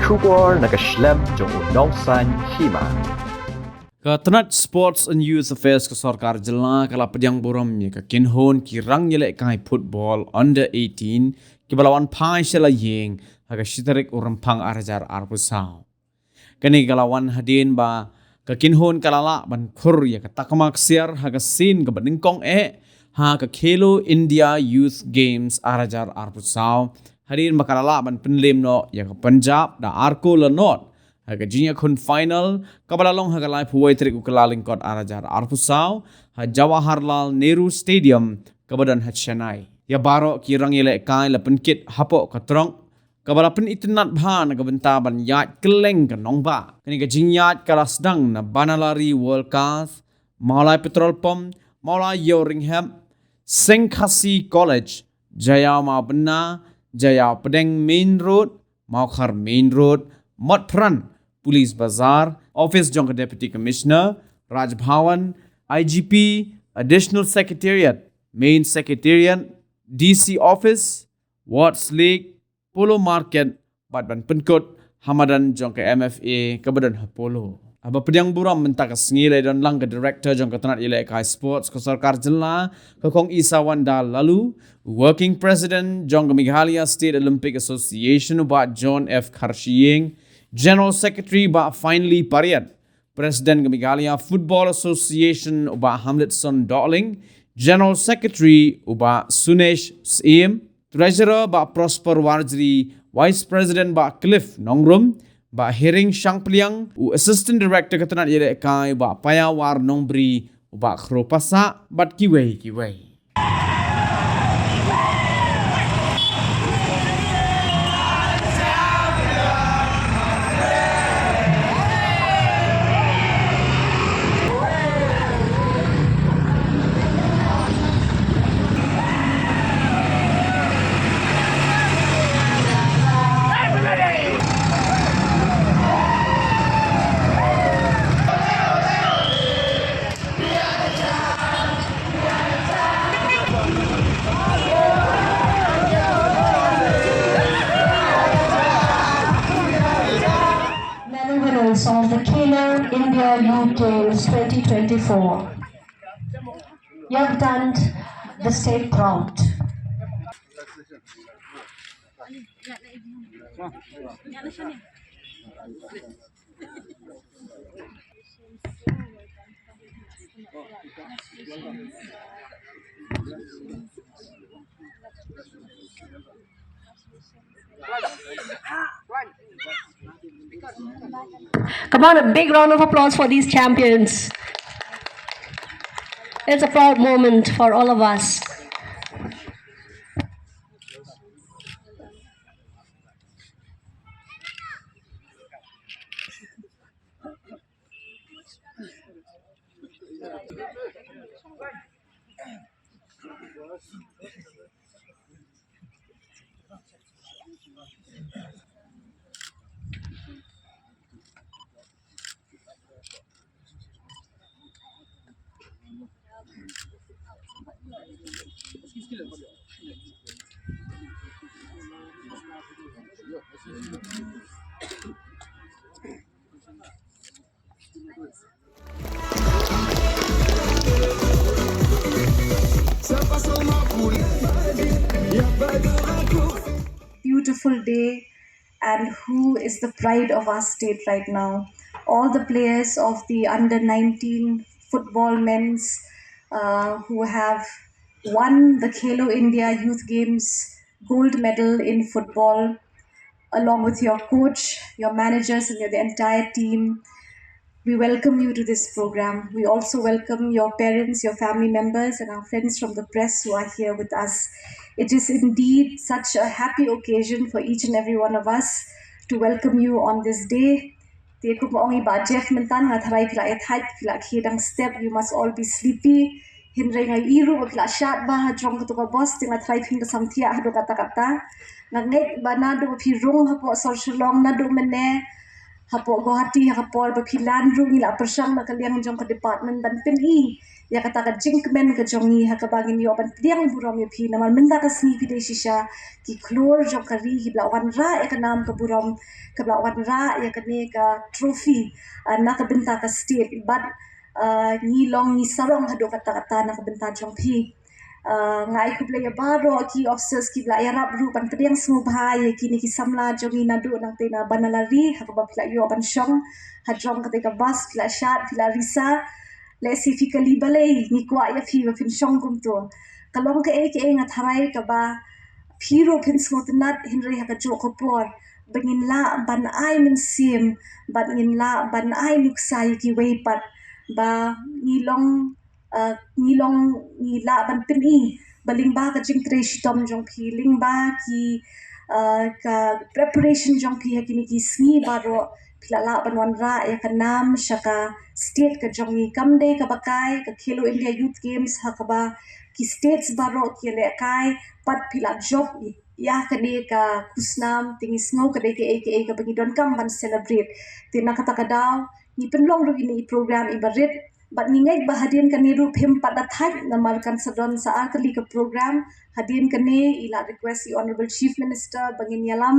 Shubor nakaslem jong unongsan hima. Katanat Sports and Youth Affairs ke Sarkar Jela kala pediang buram ni ke kinhon kirang yelek kai football under 18 ke balawan pai sela yeng haga shitarik urampang arajar arbusau. Kani galawan hadin ba ke kinhon kalala ban khur ya ke takmak siar haga sin ke beningkong ha ke Khelo India Youth Games arajar arbusau. Hadin bakalala ban penlim no ya ke Punjab da arko lenot haga jinya kun final kabalalong haga lai puai trik ukalaling kot arajar arpusau ha Jawaharlal Nehru Stadium kabadan ha Chennai ya baro kirang yele kai la penkit hapo katrong kabalapen itnat bha na kabentaban yat keleng kanong ba kani ka jinyat kalasdang na banalari world class Maulai petrol pump Maulai Yoringham Sengkhasi College Jaya Mabena Jaya Pedeng Main Road Maukhar Main Road Matpran Police Bazaar, Office Jonka Deputy Commissioner, Raj Bhawan, IGP, Additional Secretariat, Main Secretariat, DC Office, Wards Lake, Polo Market, Batban Penkot, Hamadan Jonka MFA, Kabadan Hapolo. Aba pediang buram mentaka sengilai dan lang ke Director Jonka Tanat Ilai Kai Sports ke Sarkar Jela, ke Kong Isawan Dal lalu, Working President Jonka Meghalaya State Olympic Association Ubat John F. Karshiyeng, General Secretary ba finally Pariat, President Meghalaya Football Association uba Hamletson Darling, General Secretary uba Sunesh Siem, Treasurer ba Prosper Warjri, Vice President ba Cliff Nongrum, ba Hering Shangpliang, Assistant Director Katanat Yere Kai ba Payawar Nongbri uba Khropasa bat kiwei. Of the Khelo India Youth Games 2024. You have done the state proud. Come on, a big round of applause for these champions. It's a proud moment for all of us. Beautiful day, and who is the pride of our state right now? All the players of the under 19 football men's who have won the Khelo India Youth Games gold medal in football, along with your coach, your managers, and the entire team. We welcome you to this program. We also welcome your parents, your family members, and our friends from the press who are here with us. It is indeed such a happy occasion for each and every one of us to welcome you on this day. You must all be sleepy. Hinray ngay iru magla shat ba drong to boss tinga try pin sam thia hado kata nagnek banado pirung hapo sorsulong na do mene hapo Guwahati hakapol ba pilan rung ila persang na kaliang jong ka department ban pin ya kata ka jinkmen ka jongi ha ka bagin yo ban priang buram ya phi namal minda ka sni pi de shisha ki klor jong ka ri hi bla wan ra ya ka nam ka buram ka bla wan ra ya ka ne ka trophy na ka binta ka state but ni long ni sarong hado kata kata na ka binta jong phi ngai ku bla ya baro ki officers ki bla ya rap ru pan priang smu bhai ki ni ki samla jongi na du nang te na banalari ha ka ba pla yo ban shong ha jong ka te ka bas pla shat pla risa le si fikali balai ni kwa ya phi wa fin shong kum to kalong ka e nga tharai ka ba phiro phin smot nat hinri ha ka jo ko por bangin la ban ai min sim ban in la ban ai nuk sai ki wei pat ba ni long ni la ban pin i baling ba ka jing tre shitom jong phi ling ba ki ka preparation jong phi ha ki ni ki sni ba ro pilala banwan ra ya ka nam shaka state ka jongi kamde ka bakai ka Khelo India Youth Games hakaba ki states baro ki le kai pat pila job ya ka de ka kusnam tingis ngo ka de ke ka bagi don kam ban celebrate tina kata kadaw ni penlong ru ini program ibarit but ni ngai bahadin ka ni ru phim pada thai namar kan sadon sa kali ka program hadin ka ne ila request the honorable chief minister bangin yalam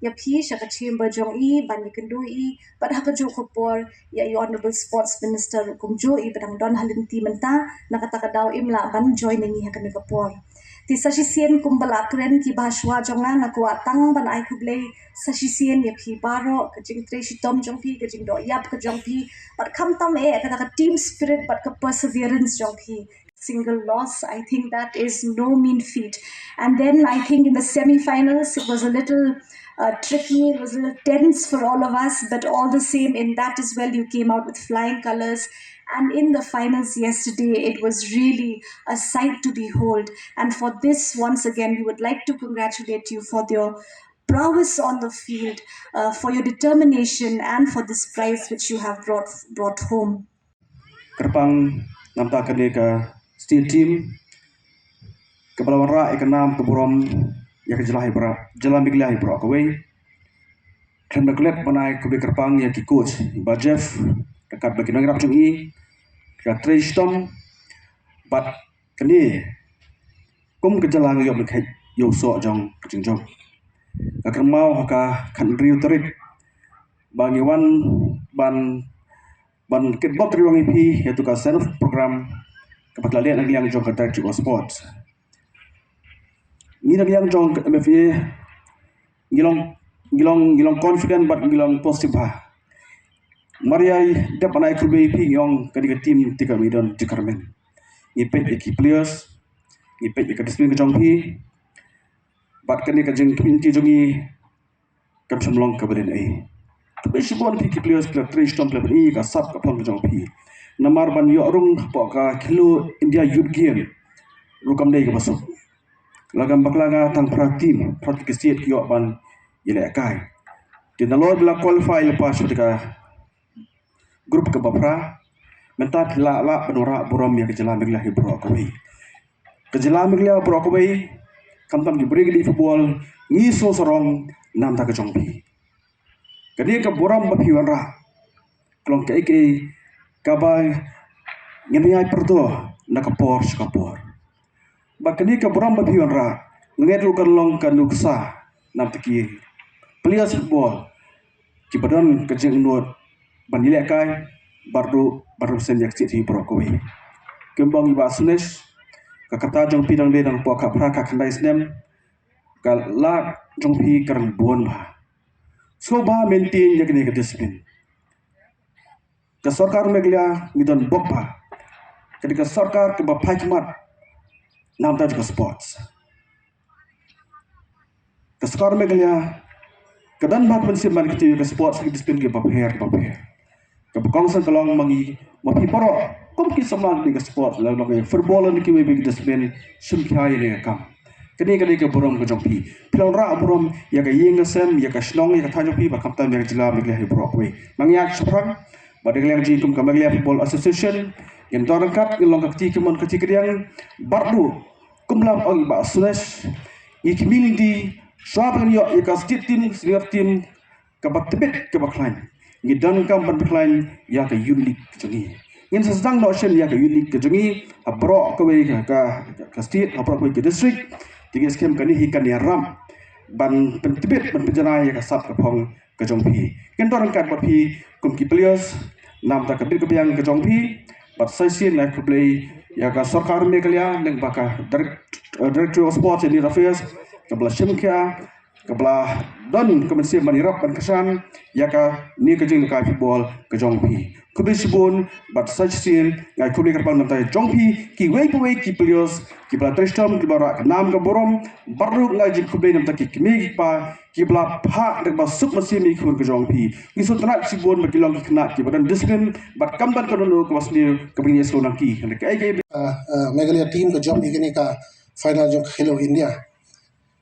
ya phi shaka chamber jong i ban ni kan du i but ha ka jo khopor ya honorable sports minister kum jo i badang don halin ti menta nakata ka daw imla ban join ni ha kan ka por ti sasisien kumbala kren ki bhashwa jonga na ko tang ban ai kublei sasisien ya phi baro ka jing tre shi tom jong phi ka jing do yap ka jong phi but kham tam ka team spirit but ka perseverance jong phi single loss. I think that is no mean feat. And then I think in the semi-finals, it was a little tricky, it was a little tense for all of us, but all the same, in that as well, you came out with flying colors. And in the finals yesterday, it was really a sight to behold. And for this, once again, we would like to congratulate you for your prowess on the field, for your determination, and for this prize which you have brought home. Kerpang nampak ke steel team kebalawan ra ikanam keburom ya kejelahi bra jalan biglihi bro kawai kan baklet panai kubi kerpang ya ki coach ba Jeff dekat bagi nang rap cungi ka Tristom bat kani kum kejalang yo mekai yo so jong kejingjong ka kermau ka kan riu terik bagi wan ban kitbok riwang ipi yaitu ka self program kapatlalia nang yang jong ka Director of Sports ni nang yang jong MFA ngilong confident but ngilong positive ha mariai da panai kurbe ipi ngong ka team tiga midon dikarmen ipet iki players ipet ka disiplin ka jong pi bat kani ka jeng pinti jongi kam samlong ka beden ai besi bon pi players pla Tristom pla i ka sap ka pon jong pi namar ban yo rung po ka Khelo India Youth Game rukam dei ka basuk lagam baklaga tang pra team practice state yo ban ile kai din lor bla qualify le pas ka grup ka bapra menta la benora buram ya kejala meglah bro ka bai kejala meglah bro ka bai kamtam di brig di football ni so sorong nam ta ka jong pi kadi ka buram ba piwan ra klong ke kabai ngeniai perdo nakapor skapor bakani ka buram ba piwan ra ngedlu kan long kan nuksa nam tiki players football ki badon ka jeng not banile kai baru sen yak ti pro ko wi kembang ba sunesh ka kata jong pidang de dang po ka pra ka khandai snem ka la jong pi karang bon ba so ba maintain yak ne ka discipline ka sarkar meglia midon bokpa ketika sarkar ke ba phaimat nam ta ka sports ka sarkar meglia kadan ba prinsip man kiti ka sports ki discipline ke ba pher ka kong san kalong mangi mapi poro kom ki samang di ka sport lang lang football ni ki we discipline sim khai ne kam kani ka borom ka jongpi pilon ra borom ya ka yeng sem ya ka shnong ya ka tha jongpi ba kamta me jila me le bro we mangyak sprang ba de leng ji kum ka maglia football association yang dorang kat long ka ti kemon ka ti kriang bardu kum lam ong ba sunesh ni kimili di swabang yo ya ka state team senior team ka ba tebet ka ba klein ni dan kam ban klein ya ka unique jongi in sesang no shen ya ka unique ke jungi abro ka we ka state abro ka district tingi skem kani hi kan ya ram ban pentibet ban penjana ya ka sap ka phong ka jong phi ken to rangkat bat phi kum ki players nam ta ka bir ka biang ka jong phi bat sai sien na ku play ya ka sarkar megalia neng baka director of sports and youth affairs kabla shimkya kabla don komersial manirap ban kesan ya ka ni ka jing ka football ka jong phi kubisbon bat sai sien ngai ku ka ban ta jong phi ki wei po wei ki players ki bla tristom ki bara nam ka borom baru ngai jing ku nam ta ki mi pa ki bla pha de ba sup masi mi khur ka jong phi ni so tana si bon ma ki long ki na ki badan discipline bat kam ban ka no ko wasni ka bin so na ki ka ai Meghalaya team ka job igini ka final jong Khelo India.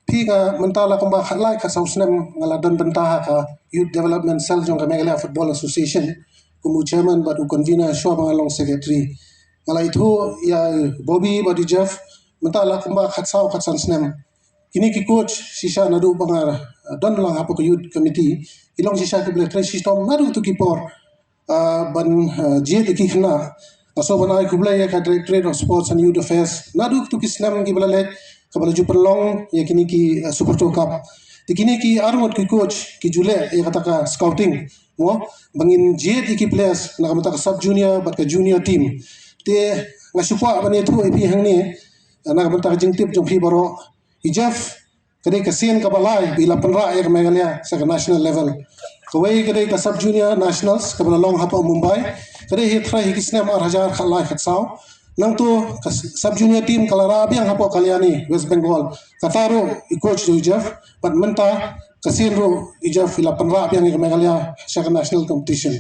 Pi ka mentala kamba khalai ka sausnem ngala dan bentaha ka youth development cell jong ka Meghalaya Football Association kumu chairman batu convener shwa bangalong secretary. Ngala itu ya Bobby badu Jeff mentala kamba khatsau khatsan snem. Kini ki coach sisa nadu bangar don lang hapo ka youth committee ilong sisa ke bele system nadu tu kipor ban je ki khna aso banai kublai ya ka directorate of sports and youth affairs nadu tu kisnam ki balale kabala juperlong ya kini ki super toe cup kini ki armot ki coach ki jule ya kata ka scouting mo bangin je ki players na kamata ka sub junior bat ka junior team te ngasupwa bane tu epi hangni na kamata ka jingtip jong phi baro ijaf kadai ka sen ka balai bila penra ya Meghalaya sa national level kawai kadai ka sub junior nationals kabala long hapa Mumbai kadai hi thra hi kisne mar hajar khalai khatsau nang tu sub junior team kalara biang hapo Kalyani West Bengal kataro I coach ijaf pat menta kasin ro ijaf bila penra biang ya Meghalaya sa national competition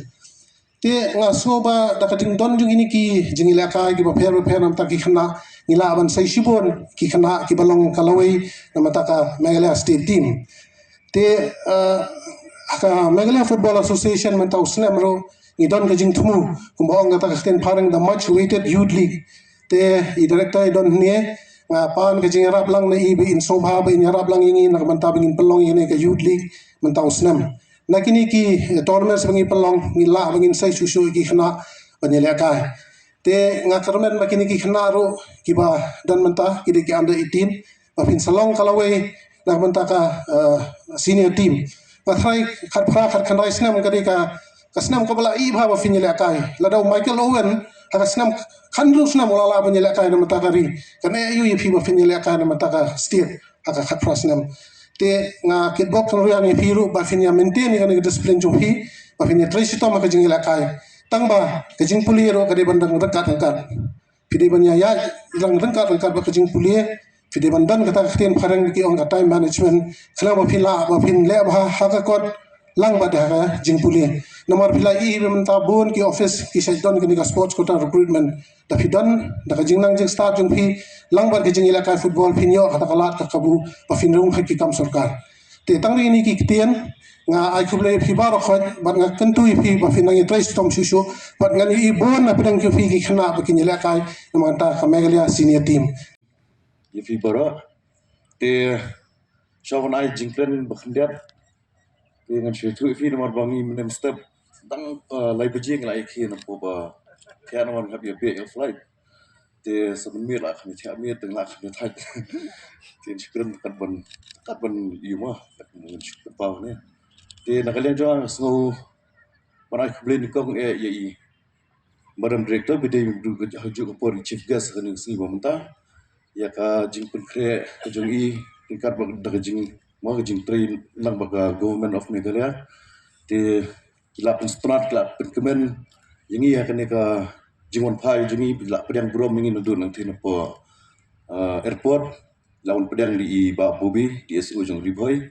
te nga soba dakating don jung ini ki jingila ka ki ba pher nam ta ki khna ngila ban sai shibon ki khna ki balong kalawai nam ta ka Meghalaya state team te ka Meghalaya Football Association man ta usne amro ni don ka jing thumu kumbong ta ka ten parang the much awaited youth league te I director don ne pan ka jing rap lang na I in sobha ba in rap lang ingi na man ta bingin pelong ini ka youth league man ta usnem nakini ki tournaments bangi pelong ngila bangin sai susu ki khna banyele kai te nga tournament makini ki khna ro ki ba dan menta ki de ki under 18 mafin salong kalawai na menta ka senior team pathai khat phra khat khanai snam ka de ka kasnam ko bala I bha ba finyele kai ladau Michael Owen ha snam khandru snam wala banyele kai na menta ka ri kane yu yi phi ba finyele kai na menta ka state ha khat phra snam te nga kickbox ro yang firu ba finya maintain kan discipline jong hi ba finya trace to ma ka jingila kai tangba ka jing puli ro ka de bandang rekat angkat pide banya ya lang rengkat angkat ba ka jing puli pide bandan kata khtien pharang ki ong ka time management khla ba phila ba phin le ba ha ka kot lang ba da ka jing puli nomor phila I menta bon ki office ki saidon ki ka sports quota recruitment da fidan da ka jingnang jing start jong phi langbar ke jing ilaka football pinyo kata kalat ka kabu pa finrung ki kam sarkar te tang ni ki kitian nga ai kuble phi baro khot bat nga kentu phi pa finang i trace tom susu bat nga I bon na pedang ki phi ki khna ba kin ilaka namanta ka Meghalaya senior team Ifi bara te shawan ai jingplan bakhndiat te ngan shwetu ifi nomor bangi menem step dang lai bajing lai khi na po ba kya nomor habi be flight te sabun mir la khami thia mir teng la khami thai tin shukran kat ban yuma kat mun shukran pa ne te nakalian jo so para khblin kong e ye madam director bide du haju ko por chief guest kan si bomta ya ka jingpun kre jongi tingkat bag daga jing ma jing train nang baga government of Meghalaya te kila pun strat kila pun kemen yangi ya kan ka jingwan pai jungi bila pedang brom ingin nudun nang thina po airport lawan pedang di ba Bobby di SU jong riboy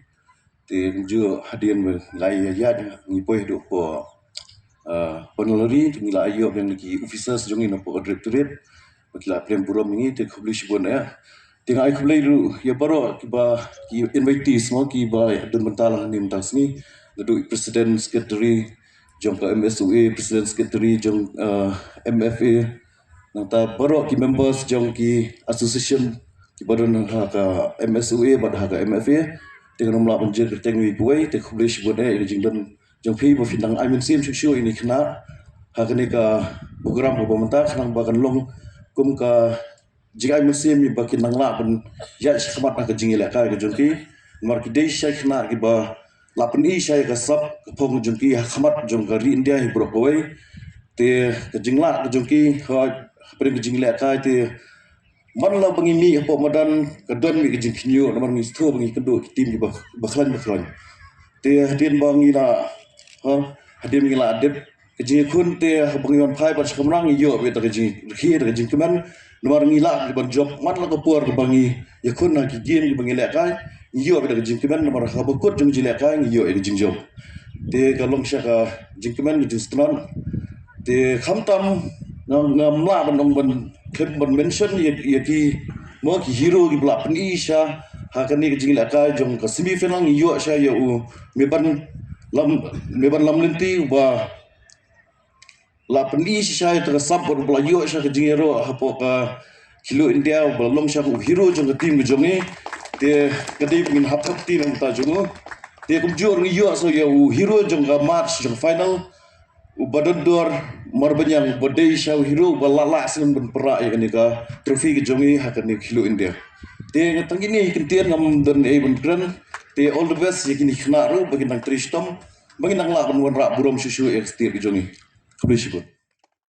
te ju hadian lai ya ni poi do po honorary ngila ayo yang lagi officers jongi no po directorate bakila pedang brom ini te publish bon ya tinga ai khublai ru ya baro ki ba ki invitees mo ki ba dun mentala nim tasni du president secretary jong ka MSUA president secretary jong MFA nata baro ki members jong ki association ki badan ha ka MSUA bad ha ka MFA dengan nomla penjer tengwi buai te khublish bone ini jingdan jong phi bo finang I mean sim shu ini khna ha ka ni ka program ko pemerintah nang bagan long kum ka jika musim ni bakin nang la ben ya khmat nak jingile ka ke junki mar ki dei shaykh na ki ba la pen I shay ka sab phong junki khmat jong ka ri India hi bro koi te ke jingla ke junki ha pre ke jingile ka te man la bangi mi po madan ka don mi ke jing kinyo na mar mi sto bangi kendo ki tim ki ba khlan te hadin bangi la ha hadin mi la adep ke jing kun te bangi on phai ba chamrang yo be ta ke jing khi ta ke jing keman nomor ngila ki ban job mat la ko por ke bangi ya kun na ki game ki bangi le kai yo be ta ke jing keman nomor ha ba kot jing le kai yo e jing job te ka long sha ka jing keman ki stran te kham tam ngam la ban ban kem ban mention ye ki mo ki hero ki bla pen isha ha kan ni jing la kai jong ka semi final yo sha ya u me ban lam lenti wa la penis saya tersap berbela yo saya kejingero hapo ka kilo India belum saya hero jong ke tim jong ni te kedai pengin hap tim ta jong te kumjur ni yo so ya hero jong ka match jong final badador marbanyang bodai saya hero balala sen ben pera ya kan ka trofi ke jong ni hakan ni kilo India te ngatang ini kentian ngam dan e ben kran te all the best ya kini khna ro bagi nang tristom bagi nang la ban wan ra burom susu ekstir ke jong ni Kabeh syukur.